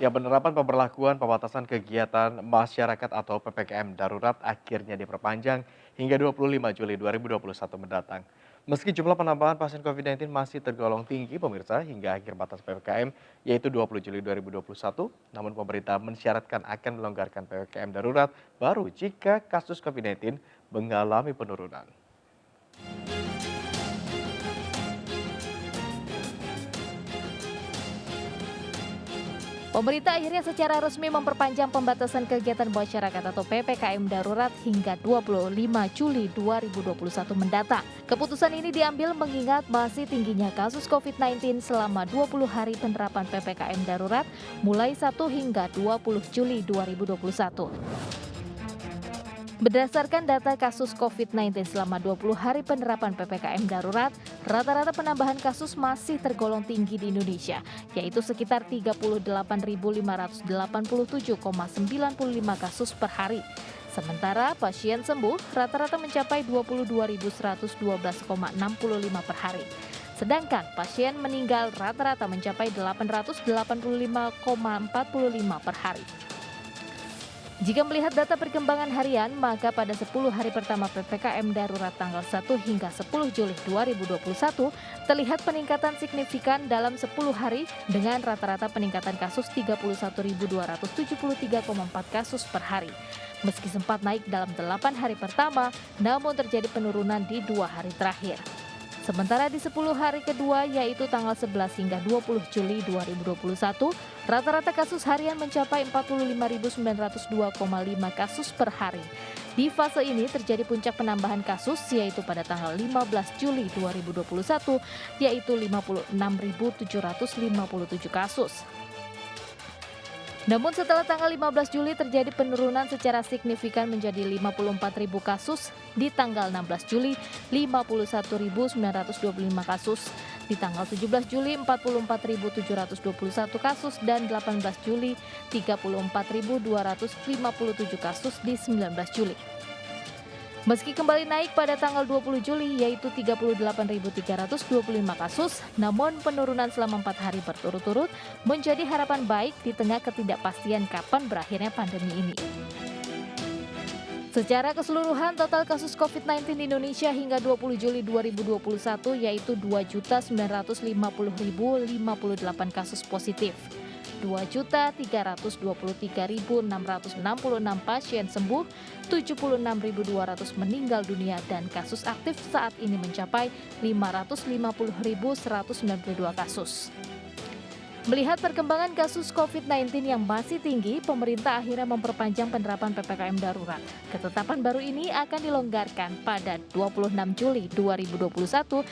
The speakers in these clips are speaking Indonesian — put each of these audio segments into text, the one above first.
Ya, penerapan pemberlakuan pembatasan kegiatan masyarakat atau PPKM darurat akhirnya diperpanjang hingga 25 Juli 2021 mendatang. Meski jumlah penambahan pasien COVID-19 masih tergolong tinggi, pemirsa, hingga akhir batas PPKM, yaitu 20 Juli 2021, namun pemerintah mensyaratkan akan melonggarkan PPKM darurat baru jika kasus COVID-19 mengalami penurunan. Pemerintah akhirnya secara resmi memperpanjang pembatasan kegiatan masyarakat atau PPKM darurat hingga 25 Juli 2021 mendatang. Keputusan ini diambil mengingat masih tingginya kasus COVID-19 selama 20 hari penerapan PPKM darurat mulai 1 hingga 20 Juli 2021. Berdasarkan data kasus COVID-19 selama 20 hari penerapan PPKM darurat, rata-rata penambahan kasus masih tergolong tinggi di Indonesia, yaitu sekitar 38.587,95 kasus per hari. Sementara pasien sembuh rata-rata mencapai 22.112,65 per hari. Sedangkan pasien meninggal rata-rata mencapai 885,45 per hari. Jika melihat data perkembangan harian, maka pada 10 hari pertama PPKM darurat tanggal 1 hingga 10 Juli 2021, terlihat peningkatan signifikan dalam 10 hari dengan rata-rata peningkatan kasus 31.273,4 kasus per hari. Meski sempat naik dalam 8 hari pertama, namun terjadi penurunan di 2 hari terakhir. Sementara di 10 hari kedua yaitu tanggal 11 hingga 20 Juli 2021, rata-rata kasus harian mencapai 45.902,5 kasus per hari. Di fase ini terjadi puncak penambahan kasus yaitu pada tanggal 15 Juli 2021 yaitu 56.757 kasus. Namun setelah tanggal 15 Juli terjadi penurunan secara signifikan menjadi 54.000 kasus, di tanggal 16 Juli 51.925 kasus, di tanggal 17 Juli 44.721 kasus, dan 18 Juli 34.257 kasus di 19 Juli. Meski kembali naik pada tanggal 20 Juli yaitu 38.325 kasus, namun penurunan selama 4 hari berturut-turut menjadi harapan baik di tengah ketidakpastian kapan berakhirnya pandemi ini. Secara keseluruhan, total kasus COVID-19 di Indonesia hingga 20 Juli 2021 yaitu 2.950.058 kasus positif. 2.323.666 pasien sembuh, 76.200 meninggal dunia dan kasus aktif saat ini mencapai 550.192 kasus. Melihat perkembangan kasus COVID-19 yang masih tinggi, pemerintah akhirnya memperpanjang penerapan PPKM darurat. Ketetapan baru ini akan dilonggarkan pada 26 Juli 2021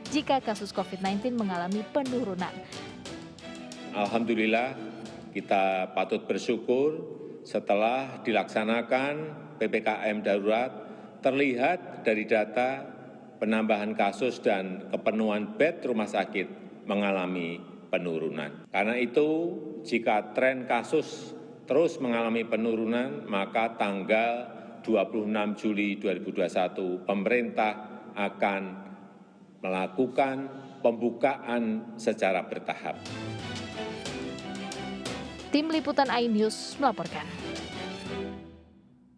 jika kasus COVID-19 mengalami penurunan. Alhamdulillah, kita patut bersyukur setelah dilaksanakan PPKM darurat, terlihat dari data penambahan kasus dan kepenuhan bed rumah sakit mengalami penurunan. Karena itu, jika tren kasus terus mengalami penurunan, maka tanggal 26 Juli 2021 pemerintah akan melakukan pembukaan secara bertahap. Tim Liputan iNews melaporkan.